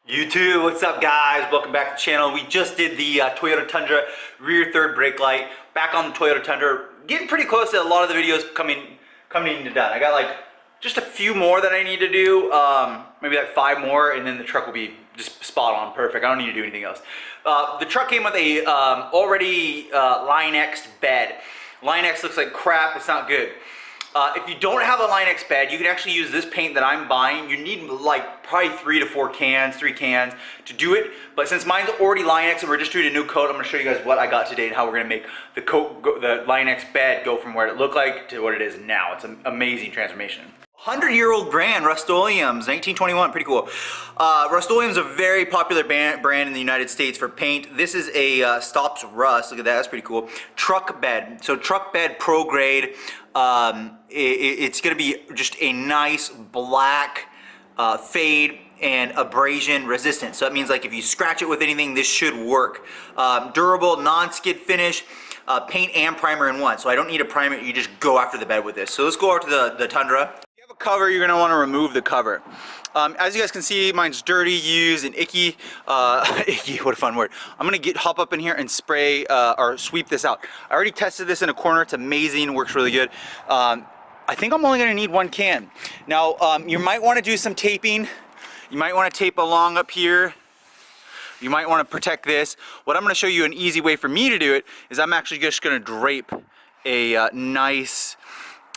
YouTube, what's up guys? Welcome back to the channel. We just did the Toyota Tundra rear third brake light. Back on the Toyota Tundra. Getting pretty close to a lot of the videos coming to done. I got like just a few more that I need to do. Maybe like 5 more and then the truck will be just spot on perfect. I don't need to do anything else. The truck came with a already LINEX bed. LINEX looks like crap, it's not good. If you don't have a LINEX bed, you can actually use this paint that I'm buying. You need like probably 3 cans to do it. But since mine's already LINEX and we're just doing a new coat, I'm gonna show you guys what I got today and how we're gonna make the coat, the LINEX bed go from where it looked like to what it is now. It's an amazing transformation. 100-year-old brand, Rust-Oleum's, 1921, pretty cool. Rust-Oleum's a very popular brand in the United States for paint. This is a stops rust, look at that, that's pretty cool. Truck bed, so truck bed pro grade. It's gonna be just a nice black fade and abrasion resistant. So that means like if you scratch it with anything, this should work. Durable, non-skid finish. Paint and primer in one, so I don't need a primer, you just go after the bed with this. So let's go over to the Tundra. If you have a cover, you're gonna wanna remove the cover. As you guys can see, mine's dirty, used, and icky. Icky, what a fun word. I'm gonna hop up in here and spray or sweep this out. I already tested this in a corner, it's amazing, works really good. I think I'm only gonna need 1 can. Now, you might wanna do some taping. You might wanna tape along up here. You might want to protect this. What I'm going to show you an easy way for me to do it is I'm actually just going to drape a nice,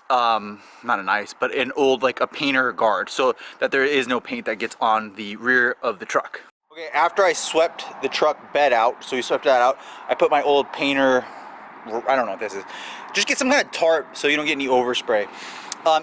not a nice, but an old like a painter guard so that there is no paint that gets on the rear of the truck. Okay, after I swept the truck bed out, so you swept that out, I put my old painter, I don't know what this is, just get some kind of tarp so you don't get any overspray.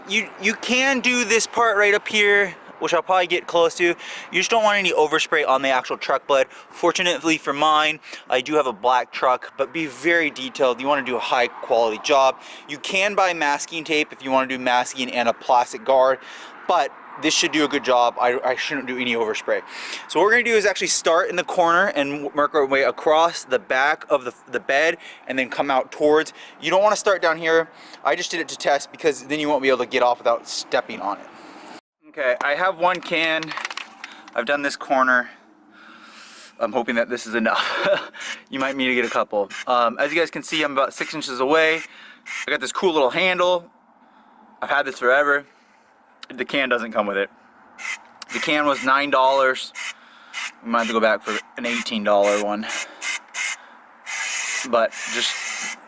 You can do this part right up here, which I'll probably get close to. You just don't want any overspray on the actual truck bed. Fortunately for mine, I do have a black truck, but be very detailed. You want to do a high quality job. You can buy masking tape if you want to do masking and a plastic guard, but this should do a good job. I shouldn't do any overspray. So what we're gonna do is actually start in the corner and work our way across the back of the bed and then come out towards. You don't want to start down here. I just did it to test because then you won't be able to get off without stepping on it. Okay, I have 1 can. I've done this corner. I'm hoping that this is enough. You might need to get a couple. As you guys can see, I'm about 6 inches away. I got this cool little handle. I've had this forever. The can doesn't come with it. The can was $9. We might have to go back for an $18 one. But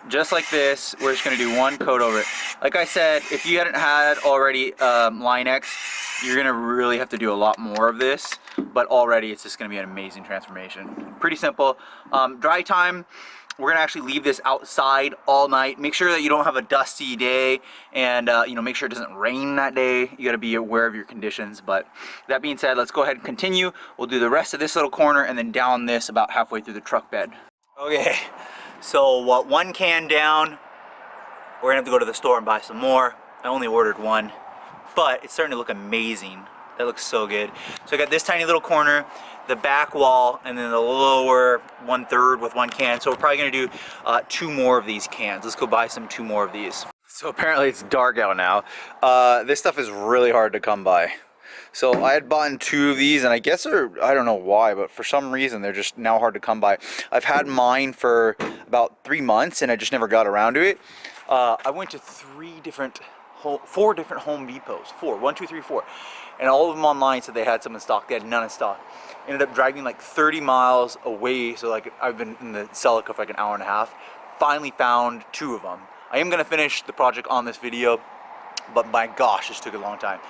just like this, we're just gonna do 1 coat over it. Like I said, if you hadn't had already LINEX, you're gonna really have to do a lot more of this, but already it's just gonna be an amazing transformation. Pretty simple. Dry time, we're gonna actually leave this outside all night. Make sure that you don't have a dusty day, and you know, make sure it doesn't rain that day. You gotta be aware of your conditions. But that being said, let's go ahead and continue. We'll do the rest of this little corner and then down this about halfway through the truck bed. Okay, so 1 can down. We're gonna have to go to the store and buy some more. I only ordered 1. But it's starting to look amazing. That looks so good. So I got this tiny little corner, the back wall, and then the lower 1/3 with 1 can. So we're probably gonna do 2 more of these cans. Let's go buy 2 more of these. So apparently it's dark out now. This stuff is really hard to come by. So I had bought 2 of these, and I guess I don't know why, but for some reason they're just now hard to come by. I've had mine for about 3 months and I just never got around to it. I went to 4 different Home Depots, 1, 2, 3, 4, and all of them online said they had some in stock. They had none in stock. Ended up driving like 30 miles away, so like I've been in the CELICA for like an hour and a half. Finally found 2 of them. I am gonna finish the project on this video, but my gosh, this took a long time.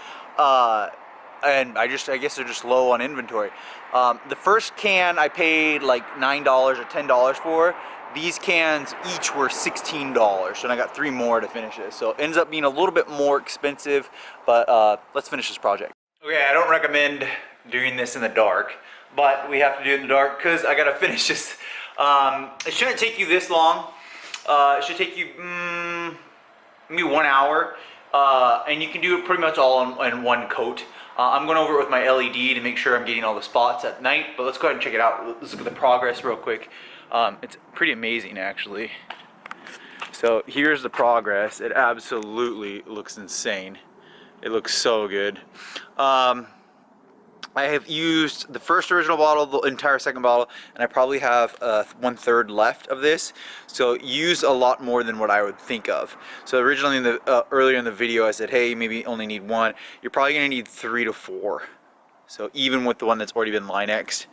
And I guess they're just low on inventory. The first can I paid like $9 or $10 for. These cans each were $16, and I got 3 more to finish this. So it ends up being a little bit more expensive, but let's finish this project. Okay, I don't recommend doing this in the dark, but we have to do it in the dark because I gotta finish this. It shouldn't take you this long. It should take you maybe 1 hour, and you can do it pretty much all in 1 coat. I'm going over it with my LED to make sure I'm getting all the spots at night, but let's go ahead and check it out. Let's look at the progress real quick. It's pretty amazing actually. So here's the progress. It absolutely looks insane. It looks so good. I have used the first original bottle, the entire second bottle, and I probably have 1/3 left of this. So use a lot more than what I would think of. So originally, earlier in the video, I said, hey, maybe only need 1. You're probably gonna need 3 to 4. So even with the one that's already been LINEXed,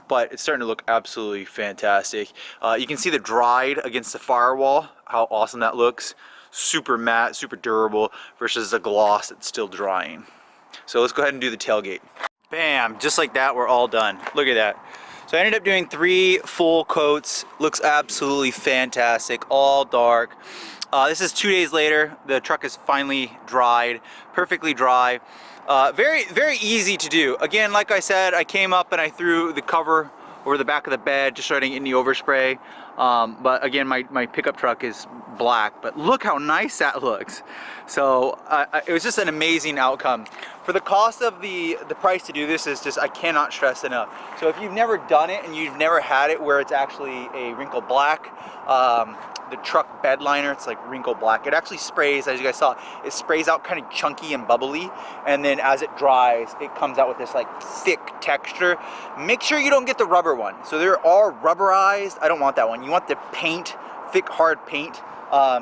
but it's starting to look absolutely fantastic. You can see the dried against the firewall, how awesome that looks. Super matte, super durable, versus the gloss that's still drying. So let's go ahead and do the tailgate. Bam, just like that, we're all done. Look at that. So I ended up doing 3 full coats. Looks absolutely fantastic, all dark. This is 2 days later. The truck is finally dried, perfectly dry. Very, very easy to do. Again, like I said, I came up and I threw the cover over the back of the bed just so I didn't get any overspray. But again, my pickup truck is black, but look how nice that looks. So it was just an amazing outcome. For the cost of the price to do this is just, I cannot stress enough. So if you've never done it and you've never had it where it's actually a wrinkle black, the truck bed liner, it's like wrinkle black. It actually sprays, as you guys saw, it sprays out kind of chunky and bubbly, and then as it dries, it comes out with this like thick texture. Make sure you don't get the rubber one. So there are rubberized, I don't want that one. You want the paint, thick hard paint,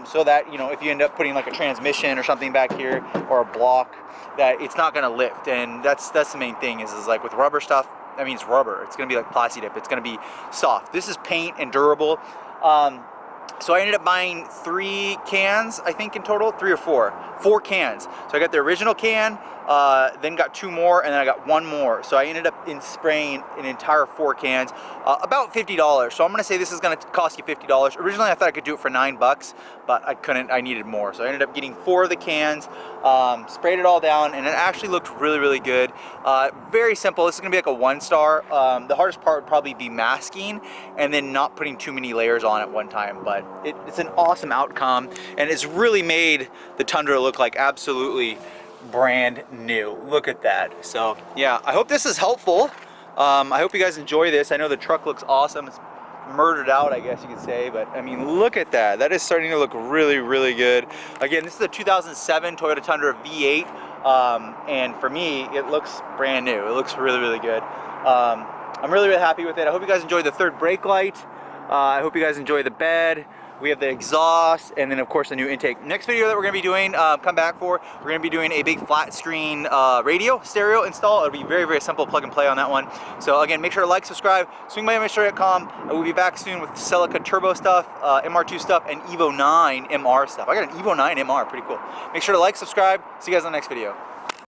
so that, you know, if you end up putting like a transmission or something back here or a block, that it's not gonna lift. And that's the main thing is like with rubber stuff, I mean, it's rubber, it's gonna be like Plasti Dip, it's gonna be soft. This is paint and durable. So I ended up buying 3 cans, I think in total, 3 or 4. 4 cans. So I got the original can, then got 2 more, and then I got 1 more. So I ended up spraying an entire 4 cans, about $50. So I'm gonna say this is gonna cost you $50. Originally I thought I could do it for $9, but I couldn't, I needed more. So I ended up getting 4 of the cans, sprayed it all down, and it actually looked really, really good. Very simple, this is gonna be like a 1-star. The hardest part would probably be masking, and then not putting too many layers on at one time, but it's an awesome outcome, and it's really made the Tundra look like absolutely brand new. Look at that. So yeah, I hope this is helpful. I hope you guys enjoy this. I know the truck looks awesome. It's murdered out, I guess you could say, but I mean, look at that. That is starting to look really, really good. Again, this is a 2007 Toyota Tundra V8, and for me, it looks brand new. It looks really, really good. I'm really, really happy with it. I hope you guys enjoyed the third brake light. I hope you guys enjoy the bed. We have the exhaust, and then of course the new intake. Next video that we're gonna be doing, come back for, we're gonna be doing a big flat screen radio, stereo install. It'll be very, very simple plug and play on that one. So again, make sure to like, subscribe, swing by MITSUBISHI.com. We'll be back soon with CELICA turbo stuff, MR2 stuff, and Evo 9 MR stuff. I got an Evo 9 MR, pretty cool. Make sure to like, subscribe. See you guys on the next video.